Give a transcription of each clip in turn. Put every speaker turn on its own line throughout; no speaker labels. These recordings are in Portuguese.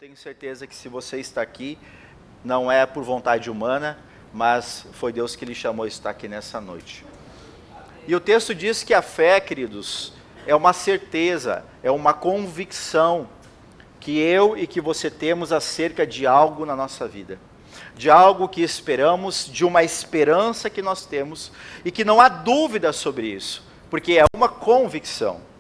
tenho certeza que se você está aqui, não é por vontade humana, mas foi Deus que lhe chamou a estar aqui nessa noite. E o texto diz que a fé, queridos, é uma certeza, é uma convicção que eu e que você temos acerca de algo na nossa vida. De algo que esperamos, de uma esperança que nós temos e que não há dúvida sobre isso, porque é uma convicção.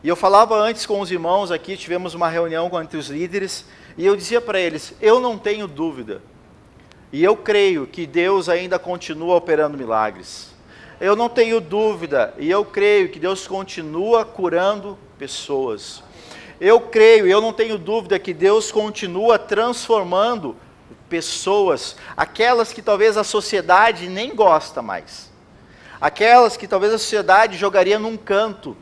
E eu falava antes com os irmãos aqui, tivemos uma reunião entre os líderes, e eu dizia para eles, eu não tenho dúvida, e eu creio que Deus ainda continua operando milagres. Eu não tenho dúvida, e eu creio que Deus continua curando pessoas. Eu creio, e eu não tenho dúvida que Deus continua transformando pessoas, aquelas que talvez a sociedade nem gosta mais, aquelas que talvez a sociedade jogaria num canto,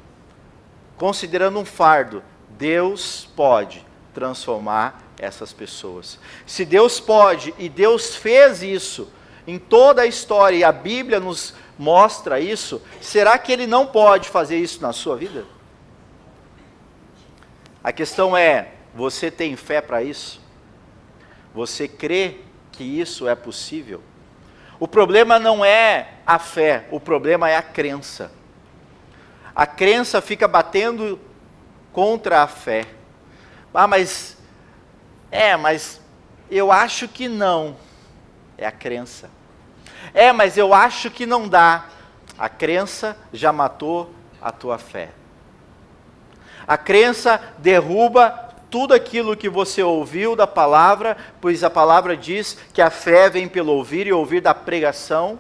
considerando um fardo. Deus pode transformar essas pessoas. Se Deus pode, e Deus fez isso em toda a história, e a Bíblia nos mostra isso, será que Ele não pode fazer isso na sua vida? A questão é, você tem fé para isso? Você crê que isso é possível? O problema não é a fé, o problema é a crença. A crença fica batendo contra a fé. Mas eu acho que não. É a crença. Mas eu acho que não dá. A crença já matou a tua fé. A crença derruba tudo aquilo que você ouviu da palavra, pois a palavra diz que a fé vem pelo ouvir e ouvir da pregação.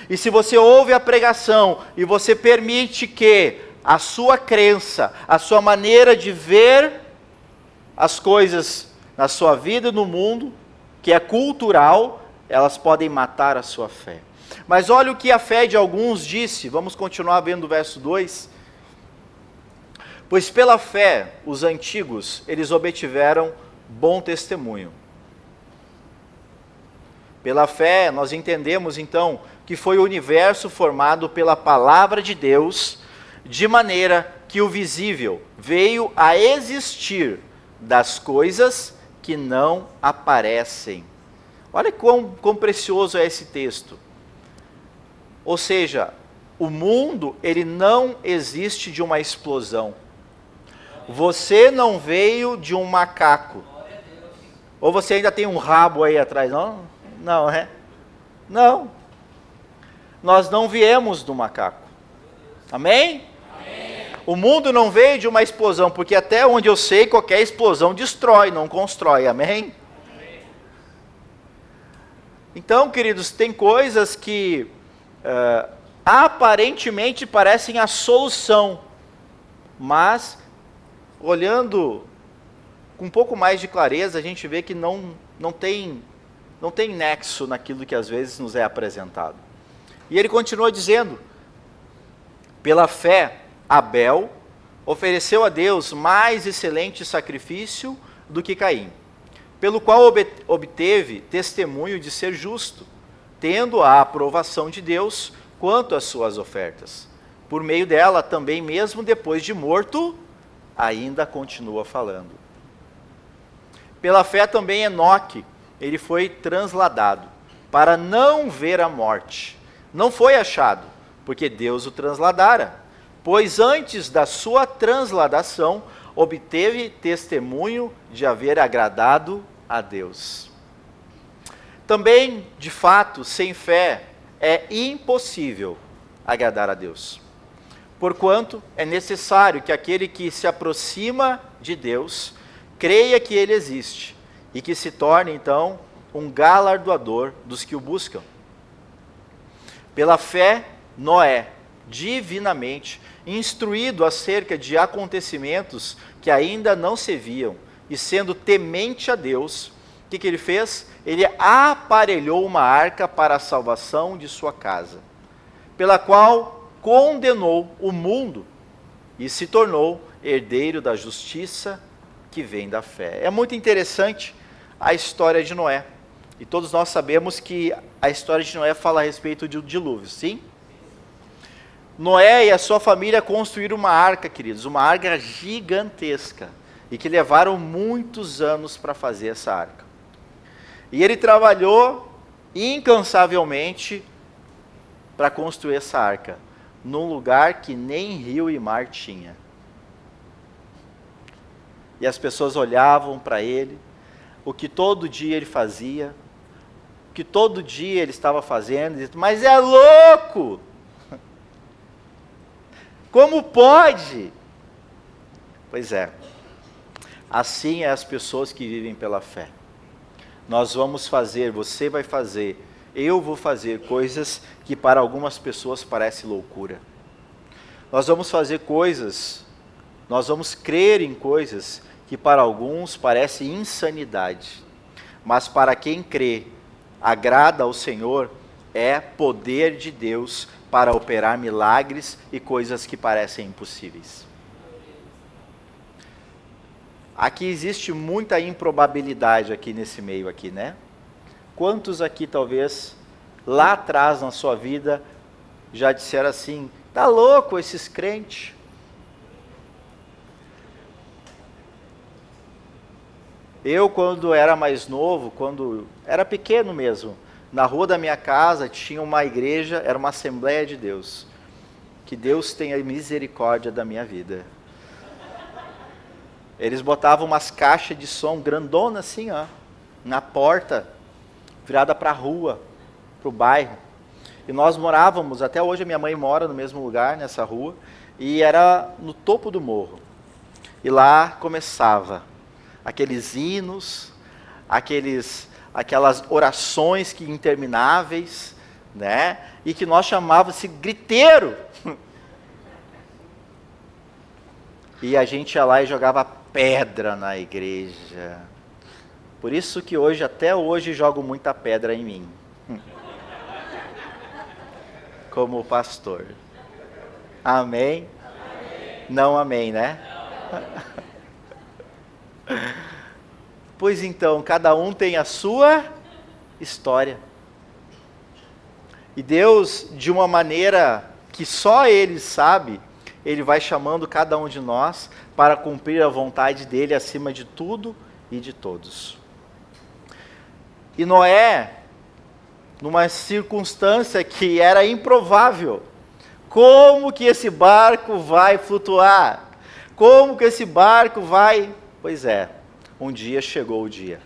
E se você ouve a pregação e você permite que a sua crença, a sua maneira de ver as coisas na sua vida e no mundo, que é cultural, elas podem matar a sua fé. Mas olha o que a fé de alguns disse, vamos continuar vendo o verso 2. Pois pela fé, os antigos, eles obtiveram bom testemunho. Pela fé, nós entendemos então que foi o universo formado pela palavra de Deus, de maneira que o visível veio a existir das coisas que não aparecem. Olha quão precioso é esse texto. Ou seja, o mundo, ele não existe de uma explosão. Você não veio de um macaco. Ou você ainda tem um rabo aí atrás, não? Não, é? Não. Nós não viemos do macaco. Amém? Amém? O mundo não veio de uma explosão, porque até onde eu sei, qualquer explosão destrói, não constrói. Amém? Amém. Então, queridos, tem coisas que aparentemente parecem a solução, mas olhando com um pouco mais de clareza, a gente vê que não tem nexo naquilo que às vezes nos é apresentado. E ele continua dizendo, pela fé, Abel ofereceu a Deus mais excelente sacrifício do que Caim, pelo qual obteve testemunho de ser justo, tendo a aprovação de Deus quanto às suas ofertas. Por meio dela, também mesmo depois de morto, ainda continua falando. Pela fé também Enoque, ele foi transladado, para não ver a morte. Não foi achado, porque Deus o transladara, pois antes da sua transladação, obteve testemunho de haver agradado a Deus. Também, de fato, sem fé, é impossível agradar a Deus. Porquanto é necessário que aquele que se aproxima de Deus, creia que Ele existe, e que se torne, então, um galardoador dos que o buscam. Pela fé, Noé, divinamente, instruído acerca de acontecimentos que ainda não se viam, e sendo temente a Deus, o que ele fez? Ele aparelhou uma arca para a salvação de sua casa, pela qual condenou o mundo e se tornou herdeiro da justiça que vem da fé. É muito interessante a história de Noé. E todos nós sabemos que a história de Noé fala a respeito do dilúvio, sim? Noé e a sua família construíram uma arca, queridos, uma arca gigantesca. e que levaram muitos anos para fazer essa arca. E ele trabalhou incansavelmente para construir essa arca, num lugar que nem rio e mar tinha. E as pessoas olhavam para ele, o que todo dia ele fazia, o que todo dia ele estava fazendo, e diziam, mas é louco! Como pode? Pois é, assim é as pessoas que vivem pela fé. Nós vamos fazer, você vai fazer, eu vou fazer coisas que para algumas pessoas parecem loucura. Nós vamos fazer coisas, nós vamos crer em coisas que para alguns parece insanidade. Mas para quem crê, agrada ao Senhor, é poder de Deus para operar milagres e coisas que parecem impossíveis. Aqui existe muita improbabilidade aqui nesse meio aqui, né? Quantos aqui talvez lá atrás na sua vida já disseram assim, tá louco esses crentes? Eu quando era mais novo, quando era pequeno mesmo, na rua da minha casa tinha uma igreja, era uma Assembleia de Deus. Que Deus tenha misericórdia da minha vida. Eles botavam umas caixas de som grandona assim, ó, na porta, virada para a rua, para o bairro. E nós morávamos, até hoje a minha mãe mora no mesmo lugar, nessa rua, e era no topo do morro. E lá começava aqueles hinos, aquelas orações que intermináveis, né? E que nós chamávamos-se griteiro. E a gente ia lá e jogava pedra na igreja. Por isso que hoje, até hoje, jogo muita pedra em mim. Como pastor. Amém? Amém. Não amém, né? Pois então, cada um tem a sua história. E Deus, de uma maneira que só Ele sabe, Ele vai chamando cada um de nós para cumprir a vontade dEle acima de tudo e de todos. E Noé, numa circunstância que era improvável, como que esse barco vai flutuar? Como que esse barco vai... Pois é, um dia chegou o dia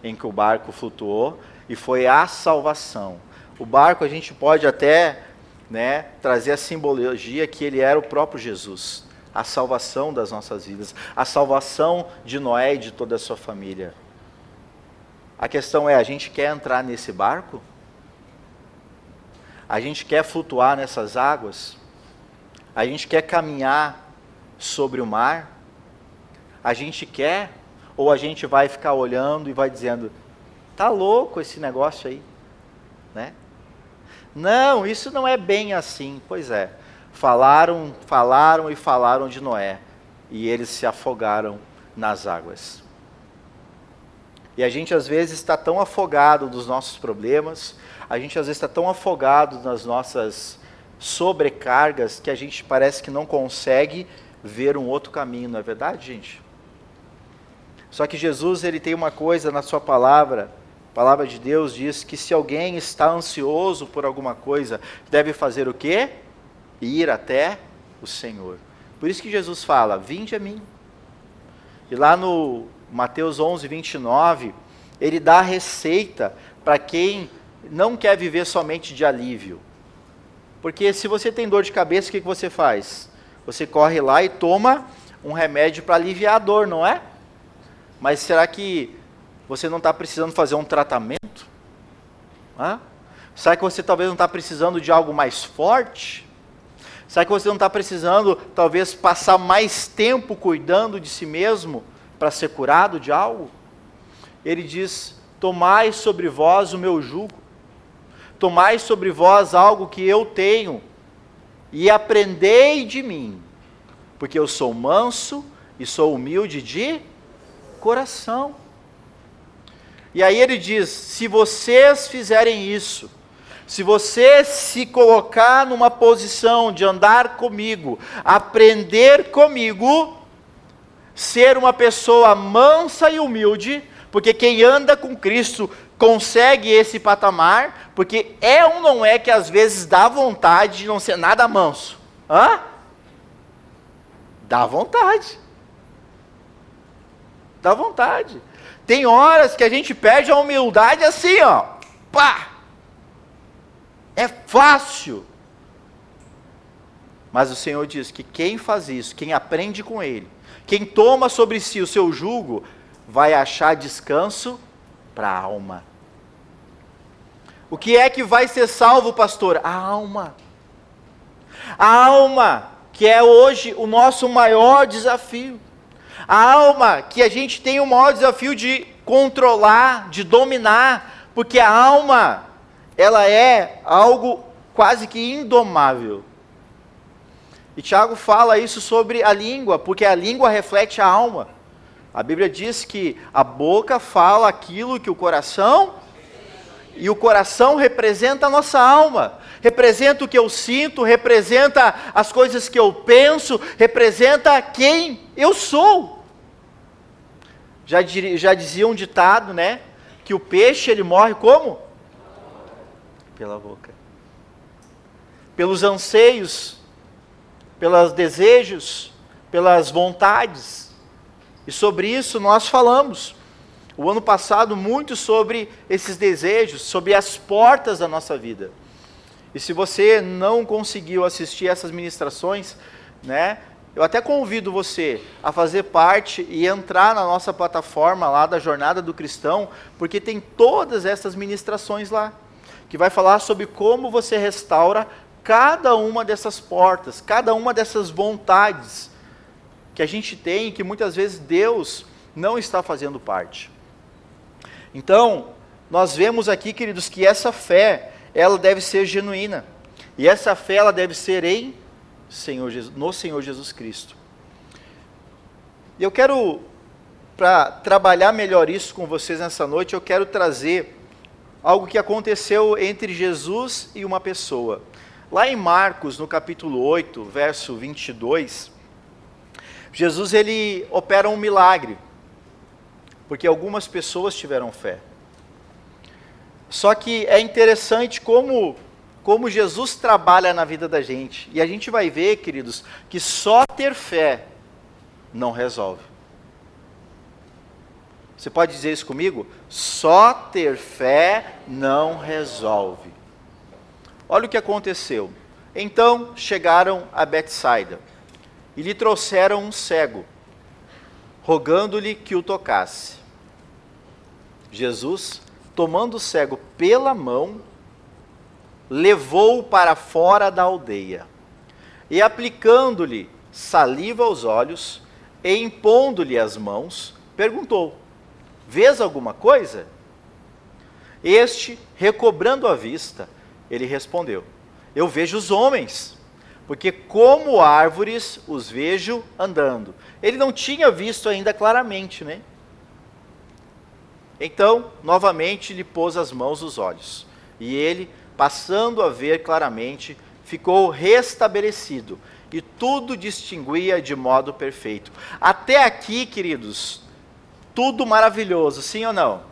em que o barco flutuou e foi a salvação. O barco a gente pode até, né, trazer a simbologia que ele era o próprio Jesus, a salvação das nossas vidas, a salvação de Noé e de toda a sua família. A questão é, a gente quer entrar nesse barco? A gente quer flutuar nessas águas? A gente quer caminhar sobre o mar? A gente quer? Ou a gente vai ficar olhando e vai dizendo, tá louco esse negócio aí, né? Não, isso não é bem assim. Pois é, falaram e falaram de Noé, e eles se afogaram nas águas. E a gente às vezes está tão afogado nos nossos problemas, a gente às vezes está tão afogado nas nossas sobrecargas, que a gente parece que não consegue ver um outro caminho, não é verdade, gente? Só que Jesus, ele tem uma coisa na sua palavra, a palavra de Deus diz que se alguém está ansioso por alguma coisa, deve fazer o quê? Ir até o Senhor. Por isso que Jesus fala, vinde a mim. E lá no Mateus 11, 29, ele dá a receita para quem não quer viver somente de alívio. Porque se você tem dor de cabeça, o que você faz? Você corre lá e toma um remédio para aliviar a dor, não é? Mas será que você não está precisando fazer um tratamento? Será que você talvez não está precisando de algo mais forte? Será que você não está precisando, talvez, passar mais tempo cuidando de si mesmo para ser curado de algo? Ele diz, tomai sobre vós o meu jugo, tomai sobre vós algo que eu tenho, e aprendei de mim, porque eu sou manso e sou humilde de coração. E aí ele diz, se vocês fizerem isso, se você se colocar numa posição de andar comigo, aprender comigo, ser uma pessoa mansa e humilde, porque quem anda com Cristo consegue esse patamar, porque é ou não é que às vezes dá vontade de não ser nada manso? Hã? Dá vontade. Dá vontade. Tem horas que a gente perde a humildade assim, ó. Pá! É fácil. Mas o Senhor diz que quem faz isso, quem aprende com Ele, quem toma sobre si o seu jugo, vai achar descanso para a alma. O que é que vai ser salvo, pastor? A alma. A alma, que é hoje o nosso maior desafio. A alma, que a gente tem o maior desafio de controlar, de dominar, porque a alma, ela é algo quase que indomável. E Tiago fala isso sobre a língua, porque a língua reflete a alma. A Bíblia diz que a boca fala aquilo que o coração, e o coração representa a nossa alma, representa o que eu sinto, representa as coisas que eu penso, representa quem eu sou. Já dizia um ditado, né, que o peixe ele morre como? Pela boca. Pelos anseios, pelos desejos, pelas vontades. E sobre isso nós falamos o ano passado muito sobre esses desejos, sobre as portas da nossa vida. E se você não conseguiu assistir essas ministrações, né, eu até convido você a fazer parte e entrar na nossa plataforma lá da Jornada do Cristão, porque tem todas essas ministrações lá, que vai falar sobre como você restaura cada uma dessas portas, cada uma dessas vontades que a gente tem e que muitas vezes Deus não está fazendo parte. Então, nós vemos aqui, queridos, que essa fé, ela deve ser genuína. E essa fé, ela deve ser no Senhor Jesus Cristo. E eu quero, para trabalhar melhor isso com vocês nessa noite, eu quero trazer algo que aconteceu entre Jesus e uma pessoa. Lá em Marcos, no capítulo 8, verso 22, Jesus ele opera um milagre, porque algumas pessoas tiveram fé. Só que é interessante como Jesus trabalha na vida da gente. E a gente vai ver, queridos, que só ter fé não resolve. Você pode dizer isso comigo? Só ter fé não resolve. Olha o que aconteceu. Então chegaram a Betsaida e lhe trouxeram um cego, rogando-lhe que o tocasse. Jesus, tomando o cego pela mão, levou-o para fora da aldeia, e aplicando-lhe saliva aos olhos, e impondo-lhe as mãos, perguntou: vês alguma coisa? Este, recobrando a vista, ele respondeu: eu vejo os homens, porque como árvores os vejo andando. Ele não tinha visto ainda claramente, né? Então, novamente lhe pôs as mãos nos olhos, e ele, passando a ver claramente, ficou restabelecido, e tudo distinguia de modo perfeito. Até aqui, queridos, tudo maravilhoso, sim ou não?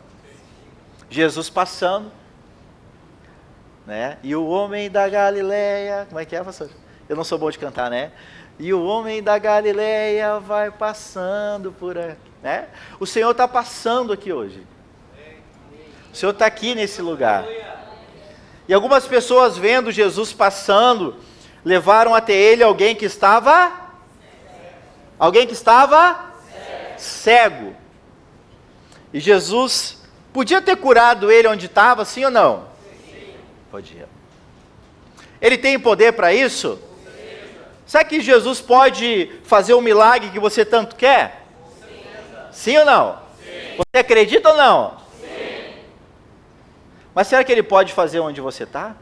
Jesus passando, né? E o homem da Galileia, como é que é, pastor? Eu não sou bom de cantar, né? E o homem da Galileia vai passando por aqui, né? O Senhor está passando aqui hoje. O Senhor está aqui nesse lugar. E algumas pessoas vendo Jesus passando, levaram até ele alguém que estava cego. E Jesus podia ter curado ele onde estava, sim ou não? Sim. Podia. Ele tem poder para isso? Sim. Será que Jesus pode fazer o milagre que você tanto quer? Sim, sim ou não? Sim. Você acredita ou não? Mas será que ele pode fazer onde você está?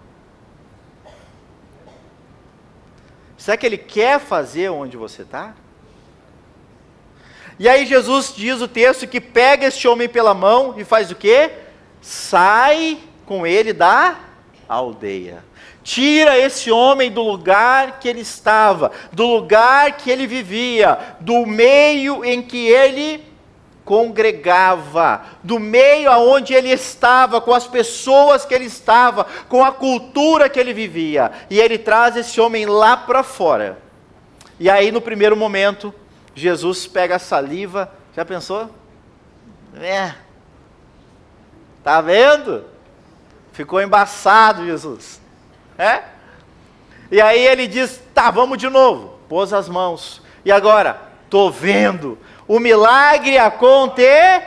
Será que ele quer fazer onde você está? E aí Jesus diz o texto que pega este homem pela mão e faz o quê? Sai com ele da aldeia. Tira esse homem do lugar que ele estava, do lugar que ele vivia, do meio em que ele congregava, do meio aonde ele estava, com as pessoas que ele estava, com a cultura que ele vivia. E ele traz esse homem lá para fora. E aí, no primeiro momento, Jesus pega a saliva. Já pensou? Tá vendo? Ficou embaçado, Jesus. E aí ele diz, tá, vamos de novo. Pôs as mãos. E agora? Tô vendo. O milagre aconteceu.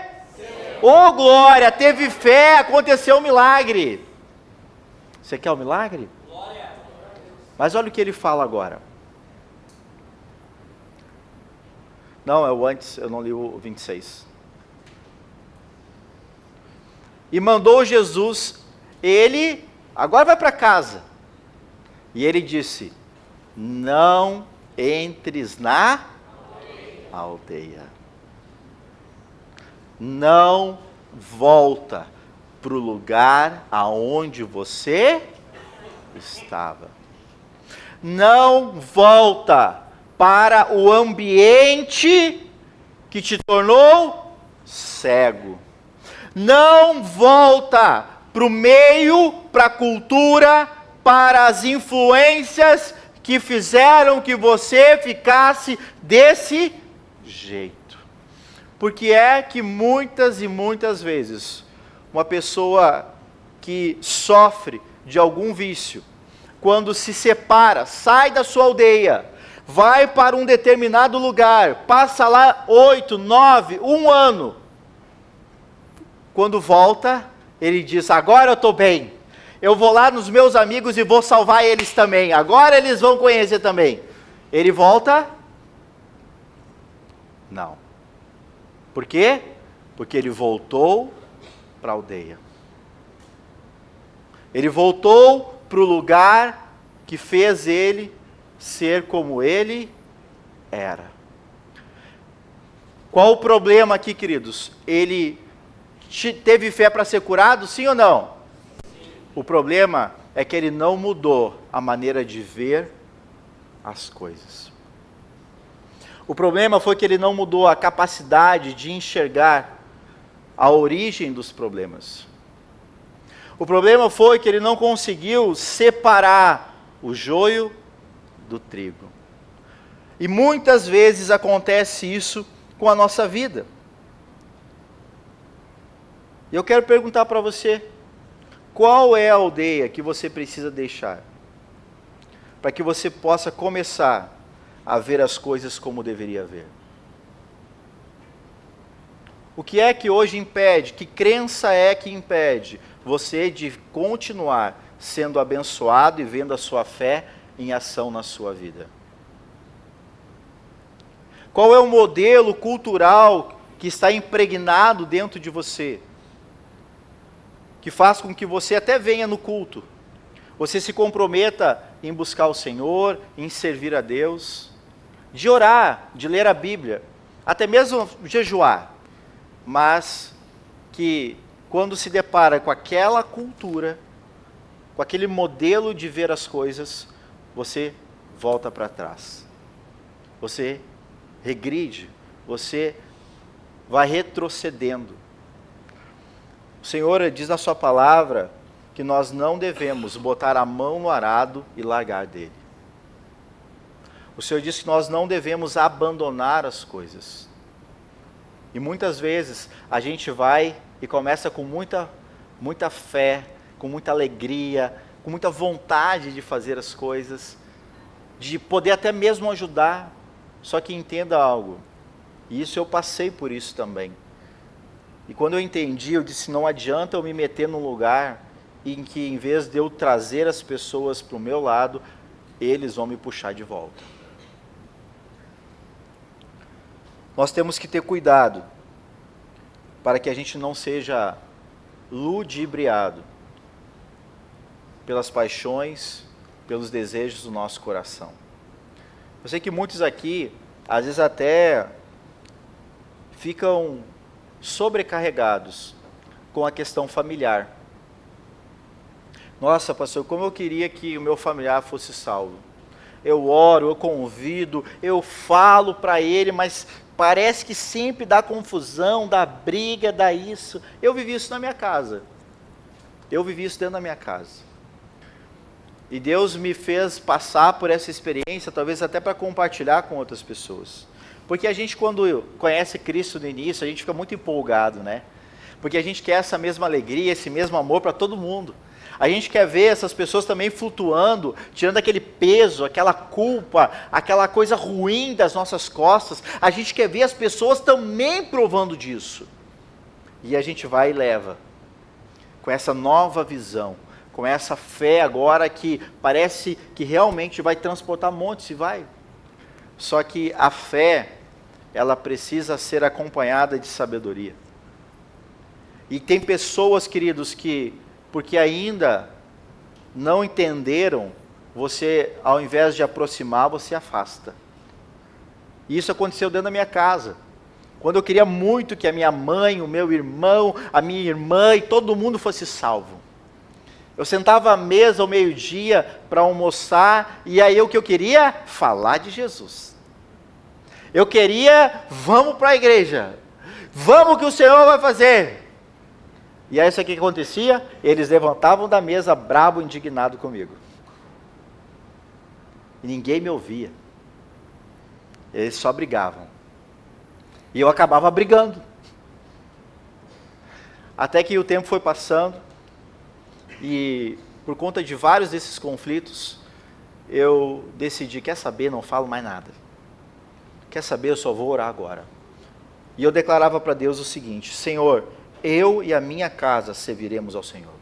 Oh, glória, teve fé, aconteceu o milagre. Você quer o milagre? Glória. Mas olha o que ele fala agora. Não, é o antes, eu não li o 26. E mandou Jesus, ele, agora vai para casa. E ele disse, não entres na aldeia. Não volta para o lugar aonde você estava. Não volta para o ambiente que te tornou cego. Não volta para o meio, para a cultura, para as influências que fizeram que você ficasse desse jeito. Porque é que muitas e muitas vezes, uma pessoa que sofre de algum vício, quando se separa, sai da sua aldeia, vai para um determinado lugar, passa lá 8, 9, 1 ano. Quando volta, ele diz, agora eu estou bem. Eu vou lá nos meus amigos e vou salvar eles também. Agora eles vão conhecer também. Ele volta? Não. Por quê? Porque ele voltou para a aldeia. Ele voltou para o lugar que fez ele ser como ele era. Qual o problema aqui, queridos? Ele teve fé para ser curado, sim ou não? Sim. O problema é que ele não mudou a maneira de ver as coisas. O problema foi que ele não mudou a capacidade de enxergar a origem dos problemas. O problema foi que ele não conseguiu separar o joio do trigo. E muitas vezes acontece isso com a nossa vida. E eu quero perguntar para você, qual é a aldeia que você precisa deixar? Para que você possa começar a ver as coisas como deveria ver. O que é que hoje impede, que crença é que impede você de continuar sendo abençoado e vendo a sua fé em ação na sua vida? Qual é o modelo cultural que está impregnado dentro de você? Que faz com que você até venha no culto, você se comprometa em buscar o Senhor, em servir a Deus, de orar, de ler a Bíblia, até mesmo jejuar, mas que quando se depara com aquela cultura, com aquele modelo de ver as coisas, você volta para trás, você regride, você vai retrocedendo. O Senhor diz na sua palavra que nós não devemos botar a mão no arado e largar dele. O Senhor diz que nós não devemos abandonar as coisas. E muitas vezes a gente vai e começa com muita fé, com muita alegria, com muita vontade de fazer as coisas, de poder até mesmo ajudar. Só que entenda algo, e isso eu passei por isso também. E quando eu entendi, eu disse, não adianta eu me meter num lugar em que, em vez de eu trazer as pessoas para o meu lado, eles vão me puxar de volta. Nós temos que ter cuidado para que a gente não seja ludibriado pelas paixões, pelos desejos do nosso coração. Eu sei que muitos aqui, às vezes até ficam sobrecarregados com a questão familiar, Nossa, pastor, como eu queria que o meu familiar fosse salvo. Eu oro, eu convido, eu falo para ele, mas parece que sempre dá confusão, dá briga, dá isso. Eu vivi isso na minha casa. Eu vivi isso dentro da minha casa. E Deus me fez passar por essa experiência, talvez até para compartilhar com outras pessoas. Porque a gente, quando conhece Cristo no início, a gente fica muito empolgado, né? Porque a gente quer essa mesma alegria, esse mesmo amor para todo mundo. A gente quer ver essas pessoas também flutuando, tirando aquele peso, aquela culpa, aquela coisa ruim das nossas costas. A gente quer ver as pessoas também provando disso. E a gente vai e leva, com essa nova visão, com essa fé agora que parece que realmente vai transportar montes e vai. Só que a fé, ela precisa ser acompanhada de sabedoria. E tem pessoas, queridos, que, porque ainda não entenderam, você, ao invés de aproximar, você afasta. E isso aconteceu dentro da minha casa. Quando eu queria muito que a minha mãe, o meu irmão, a minha irmã e todo mundo fosse salvo. Eu sentava à mesa ao meio-dia para almoçar, e aí o que eu queria? Falar de Jesus. Eu queria, vamos para a igreja. Vamos que o Senhor vai fazer. E aí isso aqui que acontecia? Eles levantavam da mesa brabo, indignado comigo. E ninguém me ouvia. Eles só brigavam. E eu acabava brigando. Até que o tempo foi passando, e por conta de vários desses conflitos, eu decidi, quer saber, não falo mais nada. Quer saber, eu só vou orar agora. E eu declarava para Deus o seguinte: Senhor, eu e a minha casa serviremos ao Senhor.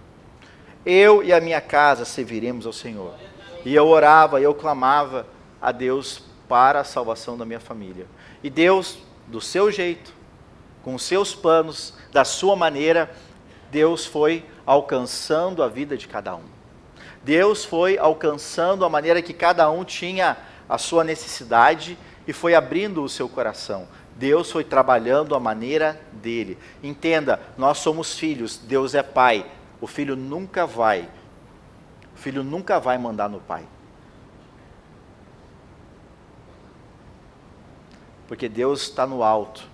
Eu e a minha casa serviremos ao Senhor. E eu orava, eu clamava a Deus para a salvação da minha família. E Deus, do seu jeito, com os seus planos, da sua maneira, Deus foi alcançando a vida de cada um. Deus foi alcançando a maneira que cada um tinha a sua necessidade e foi abrindo o seu coração. Deus foi trabalhando a maneira dele. Entenda, nós somos filhos, Deus é pai. O filho nunca vai mandar no pai. Porque Deus está no alto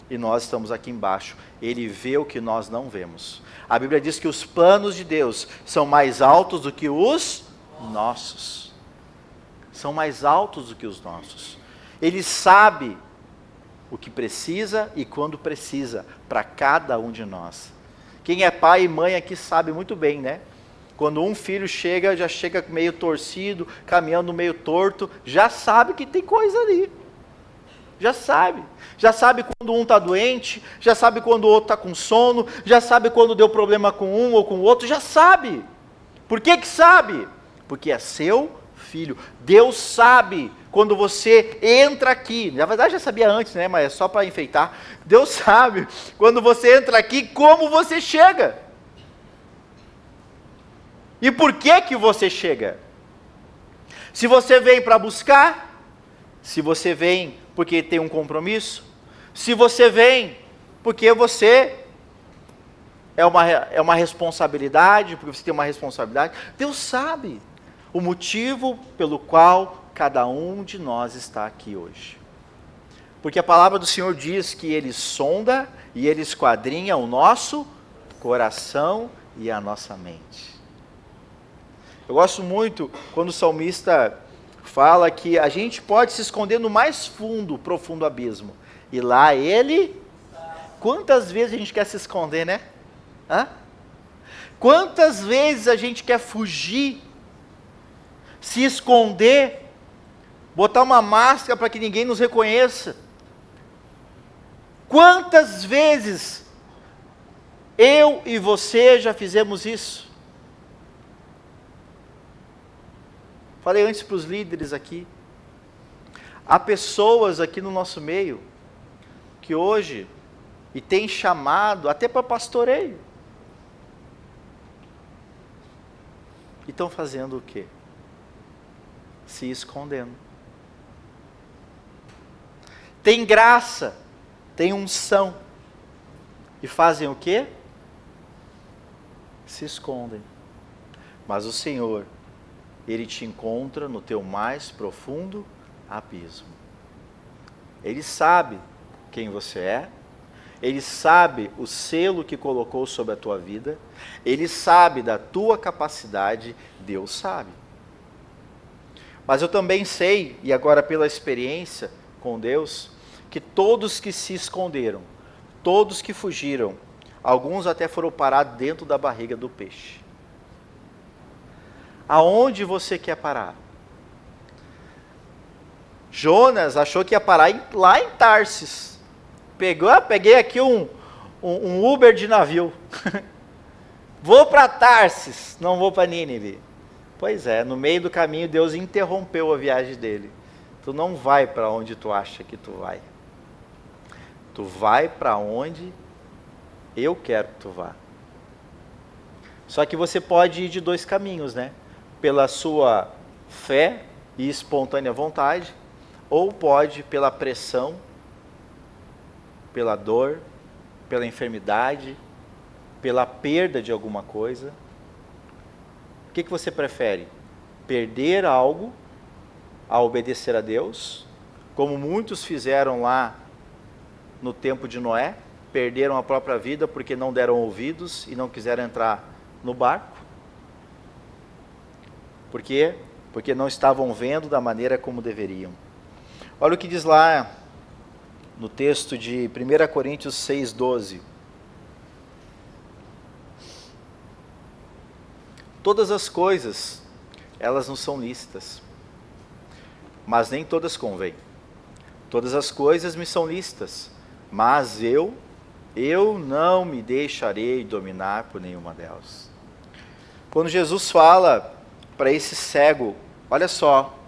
e nós estamos aqui embaixo. Ele vê o que nós não vemos. A Bíblia diz que os planos de Deus são mais altos do que os nossos. São mais altos do que os nossos. Ele sabe o que precisa e quando precisa, para cada um de nós. Quem é pai e mãe aqui sabe muito bem, né? Quando um filho chega, já chega meio torcido, caminhando meio torto, já sabe que tem coisa ali. Já sabe quando um está doente, já sabe quando o outro está com sono, já sabe quando deu problema com um ou com o outro, já sabe. Por que sabe? Porque é seu filho. Deus sabe quando você entra aqui, na verdade já sabia antes, né? Mas é só para enfeitar. Deus sabe quando você entra aqui como você chega. E por que você chega? Se você vem para buscar, se você vem porque tem um compromisso, se você vem porque você é uma responsabilidade, porque você tem uma responsabilidade, Deus sabe o motivo pelo qual cada um de nós está aqui hoje. Porque a palavra do Senhor diz que Ele sonda e Ele esquadrinha o nosso coração e a nossa mente. Eu gosto muito quando o salmista fala que a gente pode se esconder no mais fundo, profundo abismo. E lá Ele... Quantas vezes a gente quer se esconder, né? Quantas vezes a gente quer fugir, se esconder, botar uma máscara para que ninguém nos reconheça? Quantas vezes eu e você já fizemos isso? Falei antes para os líderes aqui. Há pessoas aqui no nosso meio que hoje, e tem chamado até para pastoreio, e estão fazendo o quê? Se escondendo. Tem graça, tem unção, e fazem o quê? Se escondem. mas o Senhor, Ele te encontra no teu mais profundo abismo. Ele sabe quem você é, Ele sabe o selo que colocou sobre a tua vida, Ele sabe da tua capacidade, Deus sabe. Mas eu também sei, e agora pela experiência com Deus, que todos que se esconderam, todos que fugiram, alguns até foram parar dentro da barriga do peixe. Aonde você quer parar? Jonas achou que ia parar lá em Tarsis. Peguei aqui um Uber de navio. Vou para Tarsis, não vou para Nínive. Pois é, no meio do caminho Deus interrompeu a viagem dele. Tu não vai para onde tu acha que tu vai. Tu vai para onde eu quero que tu vá. Só que você pode ir de dois caminhos, né? Pela sua fé e espontânea vontade, ou pode pela pressão, pela dor, pela enfermidade, pela perda de alguma coisa. O que você prefere? Perder algo a obedecer a Deus, como muitos fizeram lá no tempo de Noé, perderam a própria vida porque não deram ouvidos e não quiseram entrar no barco? Por quê? Porque não estavam vendo da maneira como deveriam. Olha o que diz lá no texto de 1 Coríntios 6,12. Todas as coisas, elas não são lícitas, mas nem todas convêm. Todas as coisas me são lícitas, mas eu não me deixarei dominar por nenhuma delas. Quando Jesus fala para esse cego, olha só,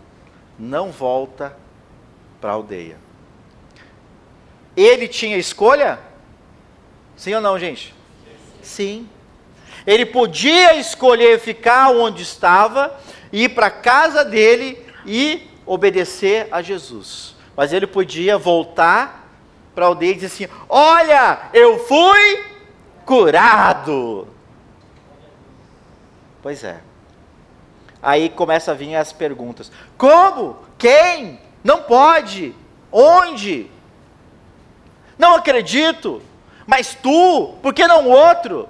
não volta para a aldeia. Ele tinha escolha? Sim ou não, gente? Sim. Ele podia escolher ficar onde estava, ir para a casa dele e obedecer a Jesus. Mas ele podia voltar para a aldeia e dizer assim: olha, eu fui curado. Pois é. Aí começa a vir as perguntas: como? Quem? Não pode? Onde? Não acredito. Mas tu? Por que não o outro?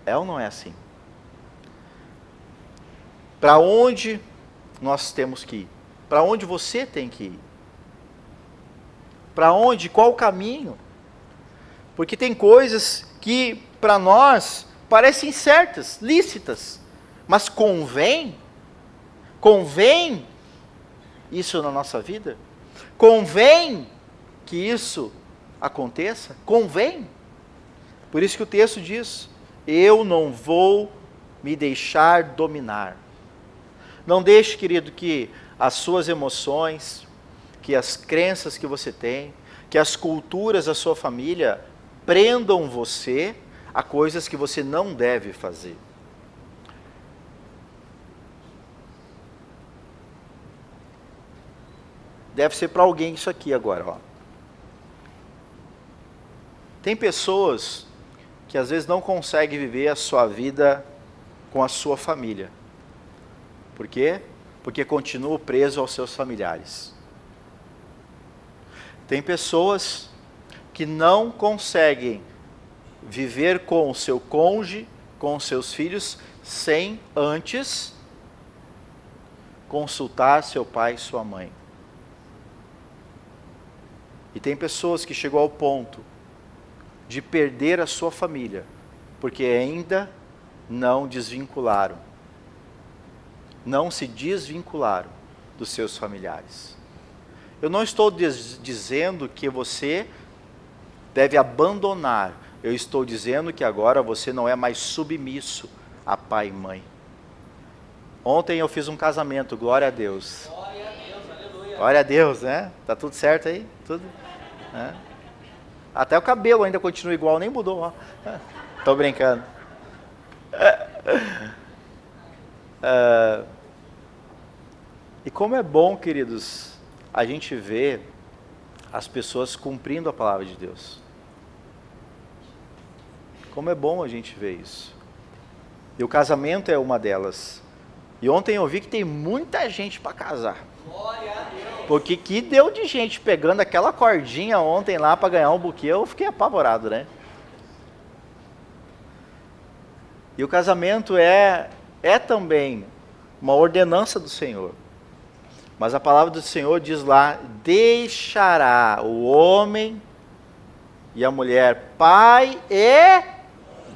É ou não é assim? Para onde nós temos que ir? Para onde você tem que ir? Para onde? Qual o caminho? Porque tem coisas que para nós parecem certas, lícitas, mas convém isso na nossa vida? Convém que isso aconteça? Convém? Por isso que o texto diz: eu não vou me deixar dominar. Não deixe, querido, que as suas emoções, que as crenças que você tem, que as culturas da sua família prendam você a coisas que você não deve fazer. Deve ser para alguém isso aqui agora, ó. Tem pessoas que às vezes não conseguem viver a sua vida com a sua família. Por quê? Porque continuam presos aos seus familiares. Tem pessoas que não conseguem viver com o seu cônjuge, com os seus filhos, sem antes consultar seu pai e sua mãe. E tem pessoas que chegou ao ponto de perder a sua família, porque ainda não desvincularam, não se desvincularam dos seus familiares. Eu não estou dizendo que você deve abandonar, eu estou dizendo que agora você não é mais submisso a pai e mãe. Ontem eu fiz um casamento, glória a Deus.
Glória a Deus, aleluia.
Glória a Deus, né? Tá tudo certo aí? Tudo? Né? Até o cabelo ainda continua igual, nem mudou. Ó. Tô brincando. E como é bom, queridos, a gente ver as pessoas cumprindo a palavra de Deus. Como é bom a gente ver isso. E o casamento é uma delas. E ontem eu vi que tem muita gente para casar. Porque que deu de gente pegando aquela cordinha ontem lá para ganhar um buquê, eu fiquei apavorado, né? E o casamento é também uma ordenança do Senhor. Mas a palavra do Senhor diz lá: deixará o homem e a mulher pai e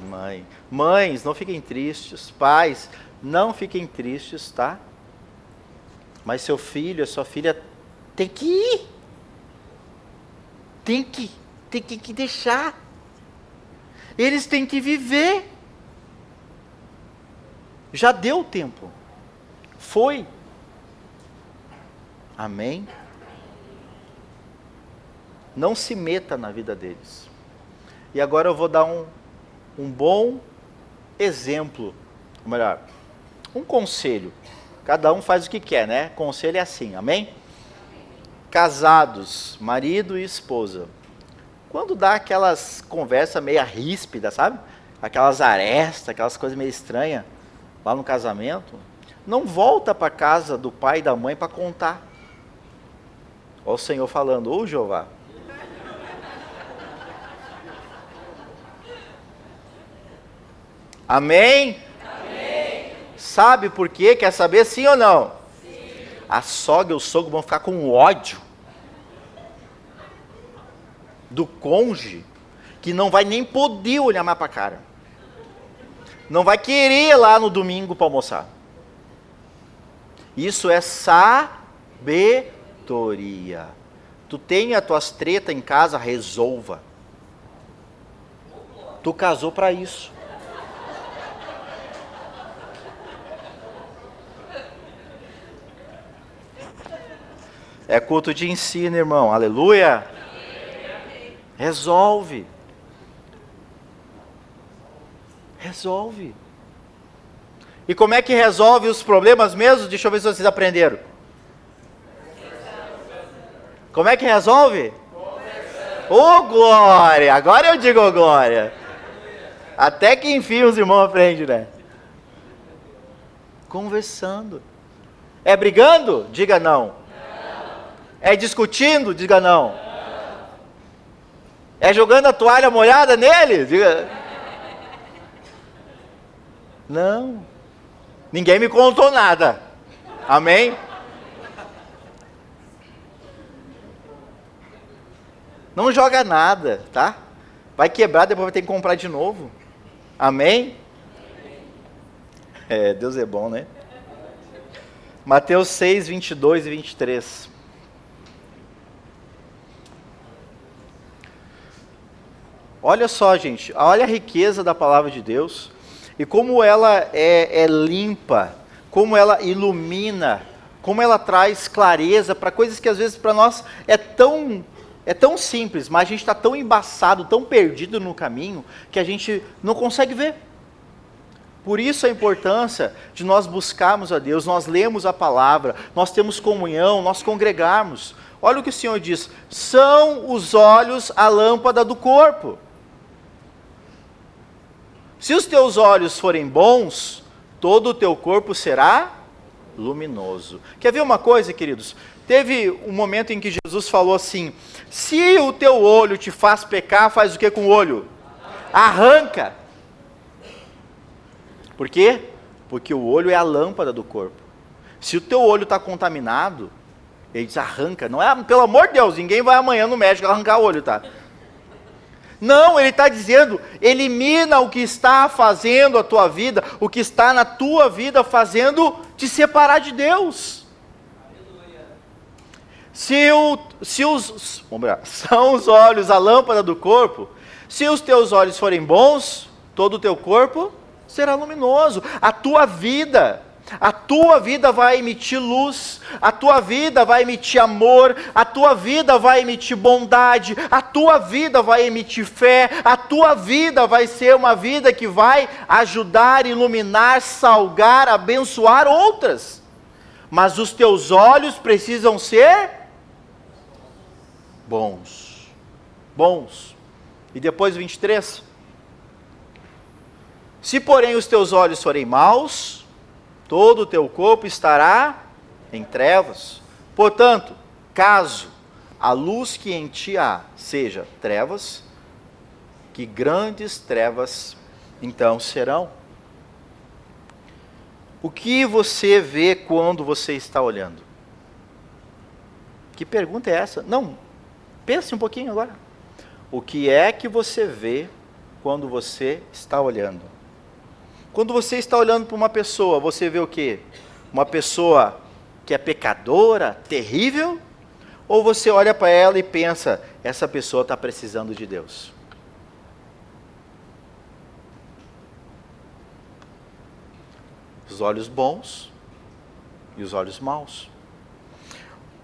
mãe. Mães, não fiquem tristes. Pais, não fiquem tristes, tá? Mas seu filho, a sua filha tem que ir. Tem que deixar. Eles têm que viver. Já deu tempo. Foi. Amém? Não se meta na vida deles. E agora eu vou dar um bom exemplo. Ou melhor, um conselho. Cada um faz o que quer, né? Conselho é assim, amém? Casados, marido e esposa. Quando dá aquelas conversas meio ríspidas, sabe? Aquelas arestas, aquelas coisas meio estranhas, lá no casamento, não volta para casa do pai e da mãe para contar. Olha o Senhor falando: ô Jeová. Amém? Amém? Sabe por quê? Quer saber sim ou não? Sim. A sogra e o sogro vão ficar com ódio do cônjuge, que não vai nem poder olhar mais para a cara. Não vai querer ir lá no domingo para almoçar. Isso é sabedoria. Tu tem as tuas tretas em casa, resolva. Tu casou para isso. É culto de ensino, irmão. Aleluia. Resolve. Resolve. E como é que resolve os problemas mesmo? Deixa eu ver se vocês aprenderam. Como é que resolve? Ô, glória! Agora eu digo glória. Até que enfim os irmãos aprendem, né? Conversando. É brigando? Diga não. É discutindo? Diga não. É jogando a toalha molhada nele? Diga. Não. Ninguém me contou nada. Amém? Não joga nada, tá? Vai quebrar, depois vai ter que comprar de novo. Amém? É, Deus é bom, né? Mateus 6, 22 e 23. Olha só, gente, olha a riqueza da palavra de Deus e como ela é limpa, como ela ilumina, como ela traz clareza para coisas que às vezes para nós é tão simples, mas a gente está tão embaçado, tão perdido no caminho, que a gente não consegue ver. Por isso a importância de nós buscarmos a Deus, nós lemos a palavra, nós temos comunhão, nós congregarmos. Olha o que o Senhor diz: são os olhos a lâmpada do corpo. Se os teus olhos forem bons, todo o teu corpo será luminoso. Quer ver uma coisa, queridos? Teve um momento em que Jesus falou assim: se o teu olho te faz pecar, faz o que com o olho? Arranca. Por quê? Porque o olho é a lâmpada do corpo. Se o teu olho está contaminado, ele diz: arranca. Não é, pelo amor de Deus, ninguém vai amanhã no médico arrancar o olho, tá? Não, ele está dizendo: elimina o que está fazendo a tua vida, o que está na tua vida fazendo te separar de Deus. São os olhos a lâmpada do corpo. Se os teus olhos forem bons, todo o teu corpo será luminoso. A tua vida vai emitir luz, a tua vida vai emitir amor, a tua vida vai emitir bondade, a tua vida vai emitir fé, a tua vida vai ser uma vida que vai ajudar, iluminar, salgar, abençoar outras. Mas os teus olhos precisam ser bons. E depois 23. Se, porém, os teus olhos forem maus, todo o teu corpo estará em trevas. Portanto, caso a luz que em ti há seja trevas, que grandes trevas então serão. O que você vê quando você está olhando? Que pergunta é essa? Não, pense um pouquinho agora. O que é que você vê quando você está olhando? Quando você está olhando para uma pessoa, você vê o quê? Uma pessoa que é pecadora, terrível? Ou você olha para ela e pensa, essa pessoa está precisando de Deus? Os olhos bons e os olhos maus.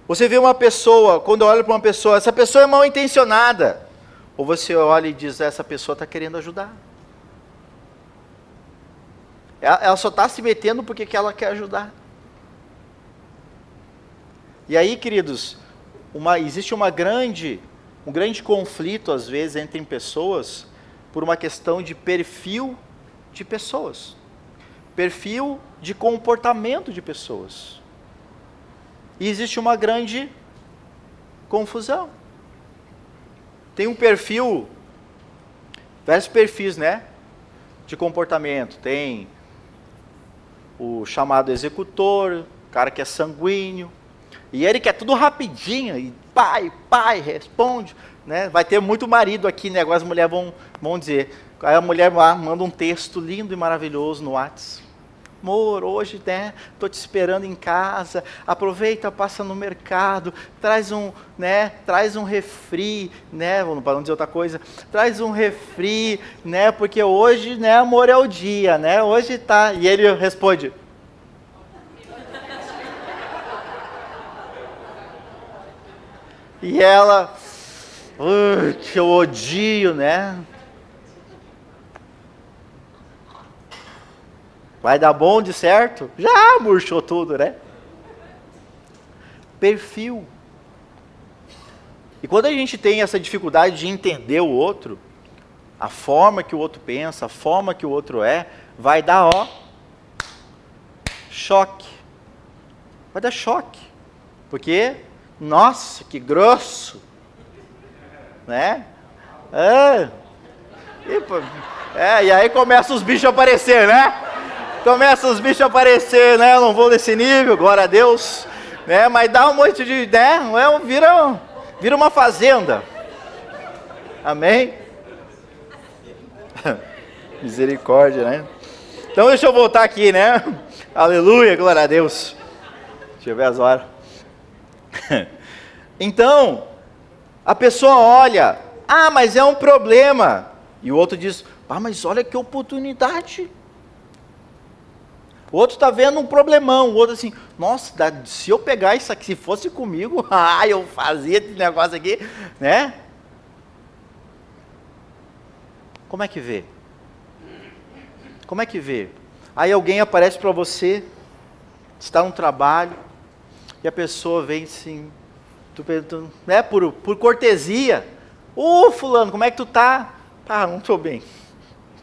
Você vê uma pessoa, quando olha para uma pessoa, essa pessoa é mal intencionada. Ou você olha e diz, essa pessoa está querendo ajudar. Ela só está se metendo porque que ela quer ajudar. E aí, queridos, existe um grande conflito, às vezes, entre pessoas, por uma questão de perfil de pessoas. Perfil de comportamento de pessoas. E existe uma grande confusão. Tem um perfil, vários perfis, né? De comportamento. Tem o chamado executor, o cara que é sanguíneo, e ele quer tudo rapidinho, e pai, responde, né? Vai ter muito marido aqui, né? Agora as mulheres vão dizer, aí a mulher manda um texto lindo e maravilhoso no WhatsApp. Amor, hoje, né, estou te esperando em casa, aproveita, passa no mercado, traz um refri, né, para não dizer outra coisa, traz um refri, né, porque hoje, né, amor, é o dia, né, hoje tá, e ele responde, e ela, que eu odio, né, vai dar bom de certo? Já murchou tudo, né? Perfil. E quando a gente tem essa dificuldade de entender o outro, a forma que o outro pensa, a forma que o outro é, vai dar, choque. Vai dar choque. Porque, nossa, que grosso. Né? E aí começam os bichos a aparecer, né? Começa os bichos a aparecer, né? Eu não vou nesse nível, glória a Deus, né? Mas dá um monte de, né? Vira uma fazenda. Amém? Misericórdia, né? Então deixa eu voltar aqui, né? Aleluia, glória a Deus. Deixa eu ver as horas. Então, a pessoa olha, mas é um problema. E o outro diz, mas olha que oportunidade. O outro está vendo um problemão, o outro assim, nossa, se eu pegar isso aqui, se fosse comigo, eu fazia esse negócio aqui, né? Como é que vê? Como é que vê? Aí alguém aparece para você, está no trabalho, e a pessoa vem assim, né, por cortesia, fulano, como é que tu tá? Não estou bem.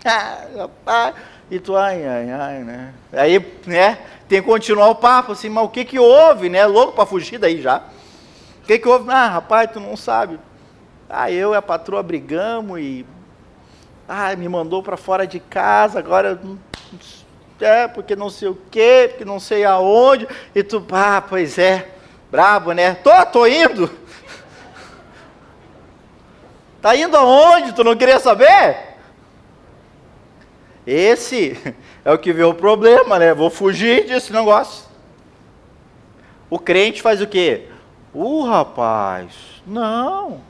Rapaz... E tu, né? Aí, né, tem que continuar o papo, assim, mas o que houve, né? Louco para fugir daí já. O que houve? Rapaz, tu não sabe. Eu e a patroa brigamos e... me mandou para fora de casa, agora... porque não sei o quê, porque não sei aonde. E tu, pois é, brabo, né? Tô indo. Tá indo aonde? Tu não queria saber? Esse é o que vê o problema, né? Vou fugir desse negócio. O crente faz o quê? Rapaz, não.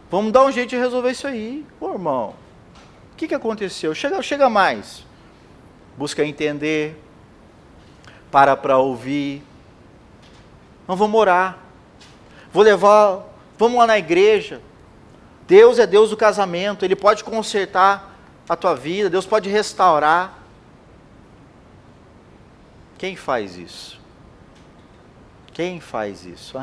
Vamos dar um jeito de resolver isso aí. Irmão, o que aconteceu? Chega mais. Busca entender. Para ouvir. Não, vamos orar. Vamos lá na igreja. Deus é Deus do casamento, Ele pode consertar a tua vida, Deus pode restaurar. Quem faz isso? Quem faz isso?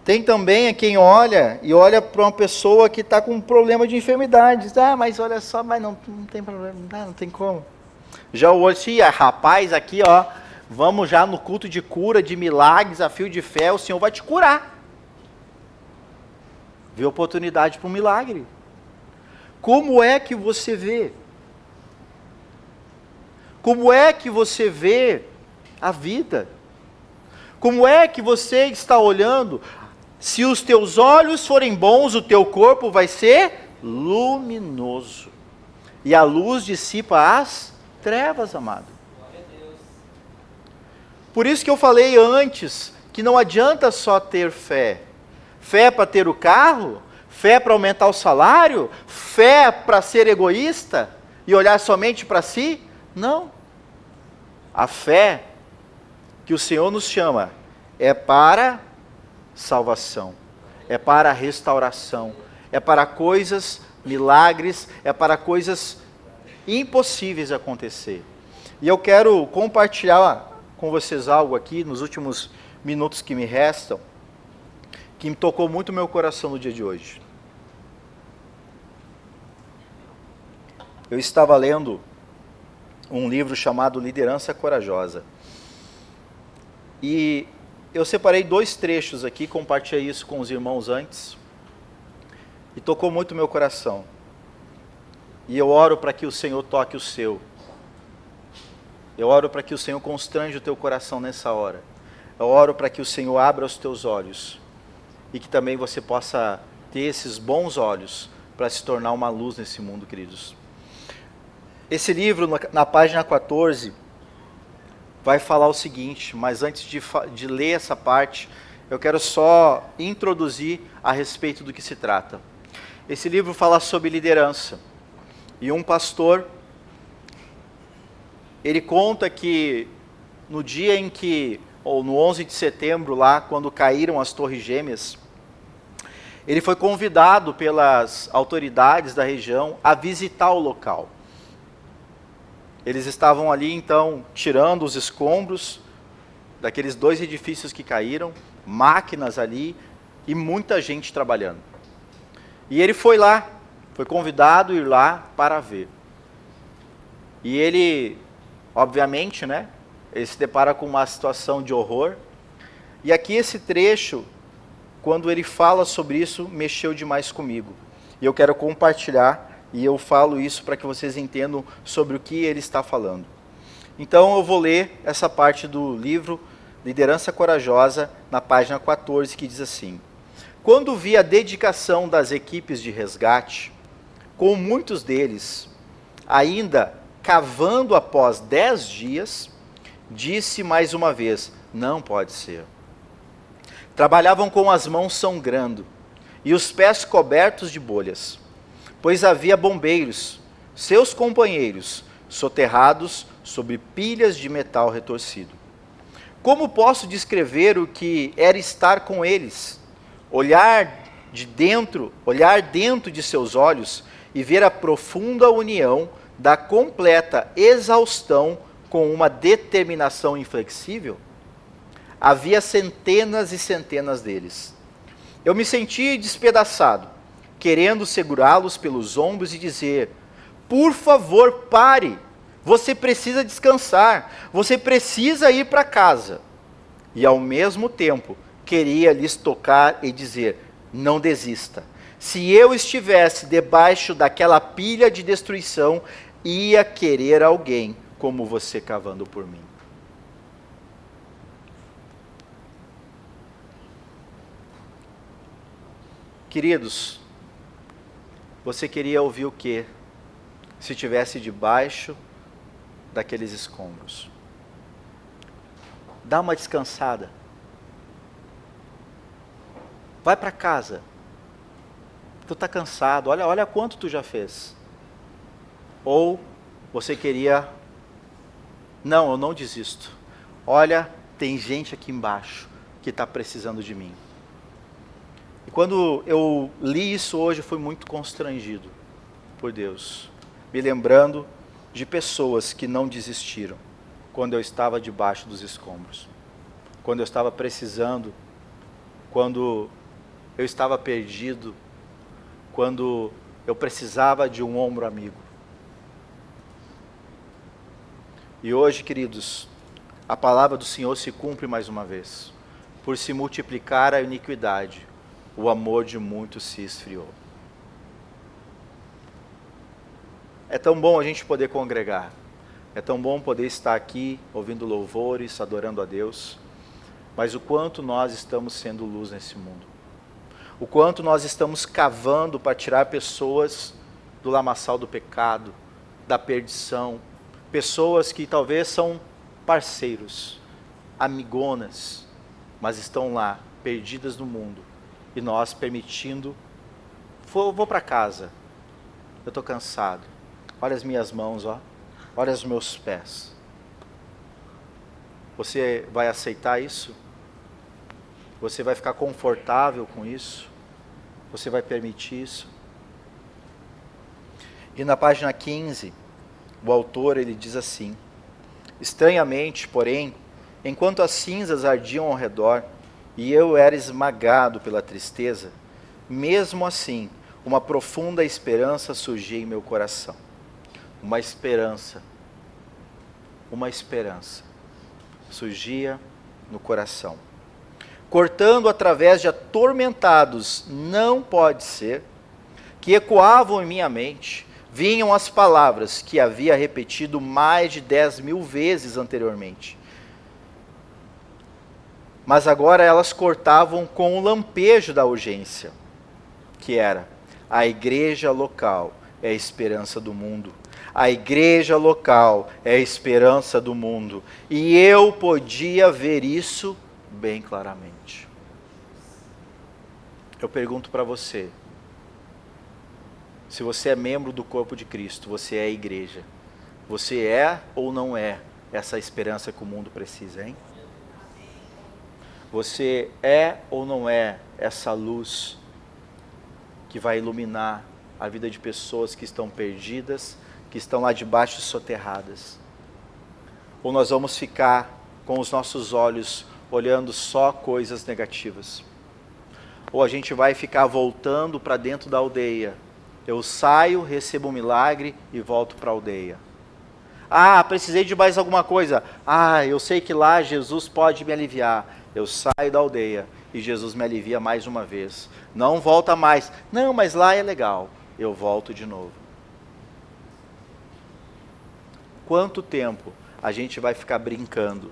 Tem também quem olha e olha para uma pessoa que está com um problema de enfermidade. Diz, mas olha só, mas não tem problema, não tem como. Já o olho, sim, rapaz, aqui ó, vamos já no culto de cura, de milagres, a fio de fé, o Senhor vai te curar. Vê oportunidade para um milagre. Como é que você vê? Como é que você vê a vida? Como é que você está olhando? Se os teus olhos forem bons, o teu corpo vai ser luminoso. E a luz dissipa as trevas, amado. Por isso que eu falei antes, que não adianta só ter fé. Fé para ter o carro, fé para aumentar o salário, fé para ser egoísta e olhar somente para si. Não. A fé que o Senhor nos chama é para salvação, é para restauração, é para coisas, milagres, é para coisas impossíveis acontecer. E eu quero compartilhar com vocês algo aqui, nos últimos minutos que me restam, que me tocou muito meu coração no dia de hoje. Eu estava lendo um livro chamado Liderança Corajosa. E eu separei 2 trechos aqui, compartilhei isso com os irmãos antes, e tocou muito meu coração. E eu oro para que o Senhor toque o seu. Eu oro para que o Senhor constrange o teu coração nessa hora. Eu oro para que o Senhor abra os teus olhos, e que também você possa ter esses bons olhos para se tornar uma luz nesse mundo, queridos. Esse livro, na página 14, vai falar o seguinte, mas antes de ler essa parte, eu quero só introduzir a respeito do que se trata. Esse livro fala sobre liderança. E um pastor, ele conta que no dia em que, ou no 11 de setembro lá, quando caíram as Torres Gêmeas, ele foi convidado pelas autoridades da região a visitar o local. Eles estavam ali, então, tirando os escombros daqueles 2 edifícios que caíram, máquinas ali e muita gente trabalhando. E ele foi lá, foi convidado a ir lá para ver. E ele, obviamente, né, ele se depara com uma situação de horror. E aqui esse trecho, quando ele fala sobre isso, mexeu demais comigo. E eu quero compartilhar. E eu falo isso para que vocês entendam sobre o que ele está falando. Então eu vou ler essa parte do livro Liderança Corajosa, na página 14, que diz assim: quando vi a dedicação das equipes de resgate, com muitos deles ainda cavando após 10 dias, disse mais uma vez, não pode ser. Trabalhavam com as mãos sangrando e os pés cobertos de bolhas, pois havia bombeiros, seus companheiros, soterrados sobre pilhas de metal retorcido. Como posso descrever o que era estar com eles? Olhar dentro de seus olhos e ver a profunda união da completa exaustão com uma determinação inflexível? Havia centenas e centenas deles. Eu me senti despedaçado, querendo segurá-los pelos ombros e dizer, por favor, pare, você precisa descansar, você precisa ir para casa. E ao mesmo tempo, queria lhes tocar e dizer, não desista. Se eu estivesse debaixo daquela pilha de destruição, ia querer alguém como você cavando por mim. Queridos, você queria ouvir o quê? Se estivesse debaixo daqueles escombros. Dá uma descansada. Vai para casa. Tu está cansado, olha quanto tu já fez. Ou você queria, não, eu não desisto. Olha, tem gente aqui embaixo que está precisando de mim. E quando eu li isso hoje, eu fui muito constrangido por Deus, me lembrando de pessoas que não desistiram quando eu estava debaixo dos escombros, quando eu estava precisando, quando eu estava perdido, quando eu precisava de um ombro amigo. E hoje, queridos, a palavra do Senhor se cumpre mais uma vez. Por se multiplicar a iniquidade, o amor de muitos se esfriou. É tão bom a gente poder congregar. É tão bom poder estar aqui, ouvindo louvores, adorando a Deus. Mas o quanto nós estamos sendo luz nesse mundo. O quanto nós estamos cavando para tirar pessoas do lamaçal do pecado, da perdição. Pessoas que talvez são parceiros, amigonas, mas estão lá, perdidas no mundo. E nós permitindo, vou para casa, eu estou cansado. Olha as minhas mãos, ó. Olha os meus pés. Você vai aceitar isso? Você vai ficar confortável com isso? Você vai permitir isso? E na página 15, o autor ele diz assim: estranhamente, porém, enquanto as cinzas ardiam ao redor e eu era esmagado pela tristeza, mesmo assim, uma profunda esperança surgia em meu coração. Uma esperança surgia no coração. Cortando através de atormentados, não pode ser, que ecoavam em minha mente, vinham as palavras que havia repetido mais de 10.000 vezes anteriormente. Mas agora elas cortavam com o lampejo da urgência, que era: a igreja local é a esperança do mundo. A igreja local é a esperança do mundo. E eu podia ver isso bem claramente. Eu pergunto para você, se você é membro do corpo de Cristo, você é a igreja, você é ou não é essa esperança que o mundo precisa, hein? Você é ou não é essa luz que vai iluminar a vida de pessoas que estão perdidas, que estão lá debaixo soterradas? Ou nós vamos ficar com os nossos olhos olhando só coisas negativas? Ou a gente vai ficar voltando para dentro da aldeia? Eu saio, recebo um milagre e volto para a aldeia. Ah, precisei de mais alguma coisa. Ah, eu sei que lá Jesus pode me aliviar. Eu saio da aldeia e Jesus me alivia mais uma vez. Não volta mais. Não, mas lá é legal. Eu volto de novo. Quanto tempo a gente vai ficar brincando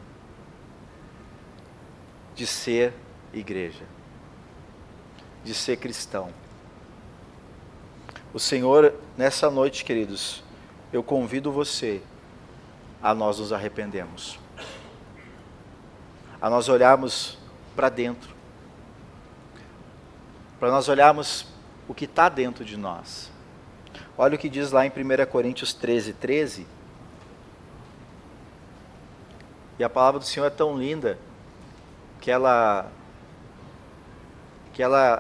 de ser igreja, de ser cristão? O Senhor, nessa noite, queridos, eu convido você a nós nos arrependermos, a nós olharmos para dentro, para nós olharmos o que está dentro de nós. Olha o que diz lá em 1 Coríntios 13:13. E a palavra do Senhor é tão linda que ela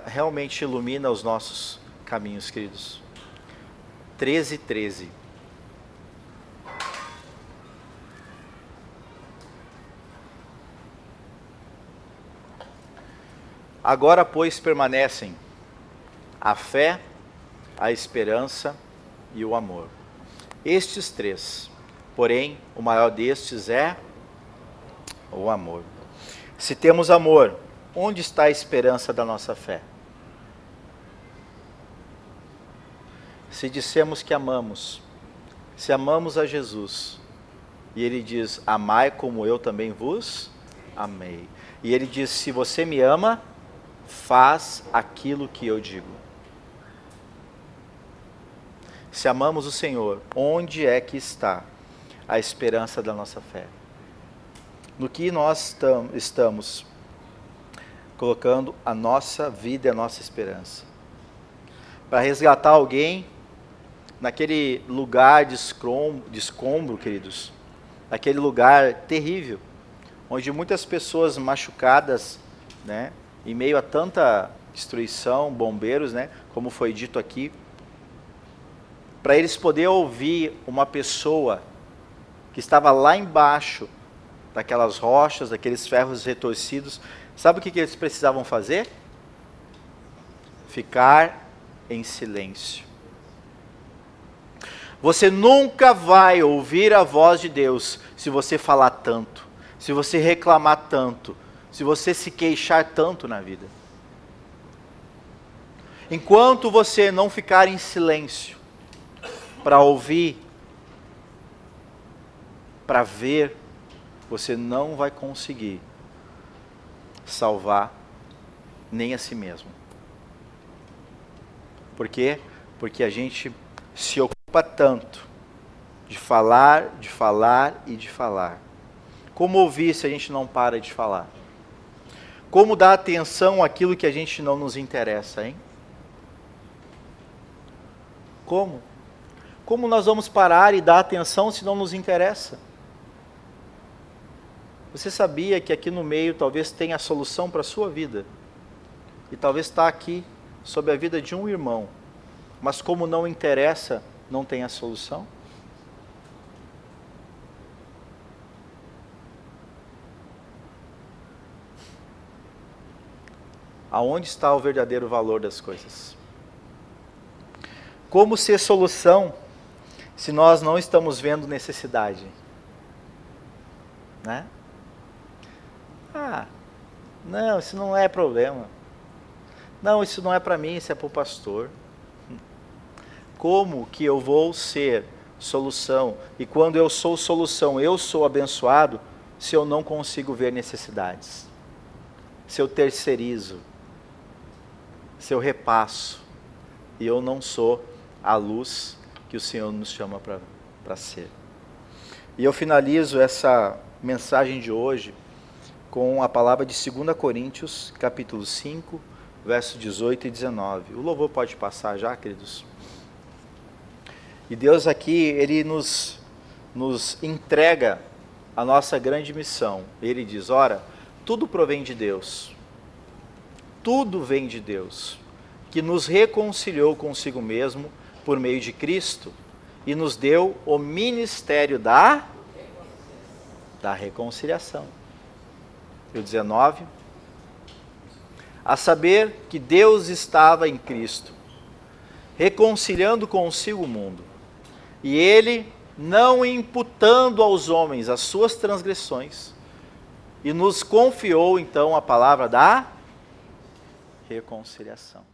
realmente ilumina os nossos caminhos, queridos. 13:13. Agora, pois, permanecem a fé, a esperança e o amor. Estes três, porém, o maior destes é o amor. Se temos amor, onde está a esperança da nossa fé? Se dissemos que amamos, se amamos a Jesus, e Ele diz: amai como eu também vos amei. E Ele diz: se você me ama, faz aquilo que eu digo. Se amamos o Senhor, onde é que está a esperança da nossa fé? No que nós estamos colocando a nossa vida e a nossa esperança? Para resgatar alguém naquele lugar de escombro, queridos, aquele lugar terrível, onde muitas pessoas machucadas, né, em meio a tanta destruição, bombeiros, né, como foi dito aqui, para eles poderem ouvir uma pessoa que estava lá embaixo daquelas rochas, daqueles ferros retorcidos, Sabe o que eles precisavam fazer? Ficar em silêncio. Você nunca vai ouvir a voz de Deus se você falar tanto, se você reclamar tanto, se você se queixar tanto na vida. Enquanto você não ficar em silêncio para ouvir, para ver, você não vai conseguir salvar nem a si mesmo. Por quê? Porque a gente se ocupa tanto de falar e de falar. Como ouvir se a gente não para de falar? Como dar atenção àquilo que a gente não nos interessa, hein? Como? Como nós vamos parar e dar atenção se não nos interessa? Você sabia que aqui no meio talvez tenha a solução para a sua vida? E talvez está aqui sobre a vida de um irmão, mas como não interessa, não tem a solução? Aonde está o verdadeiro valor das coisas? Como ser solução se nós não estamos vendo necessidade? Né? Não, isso não é problema. Não, isso não é para mim, isso é para o pastor. Como que eu vou ser solução? E quando eu sou solução, eu sou abençoado, se eu não consigo ver necessidades? Se eu terceirizo? Se eu repasso? E eu não sou a luz que o Senhor nos chama para ser. E eu finalizo essa mensagem de hoje com a palavra de 2 Coríntios, capítulo 5, versos 18 e 19. O louvor pode passar já, queridos? E Deus aqui, Ele nos entrega a nossa grande missão. Ele diz, ora, tudo provém de Deus. Tudo vem de Deus, que nos reconciliou consigo mesmo por meio de Cristo e nos deu o ministério da reconciliação. E o 19, a saber que Deus estava em Cristo, reconciliando consigo o mundo, e Ele não imputando aos homens as suas transgressões, e nos confiou então a palavra da reconciliação.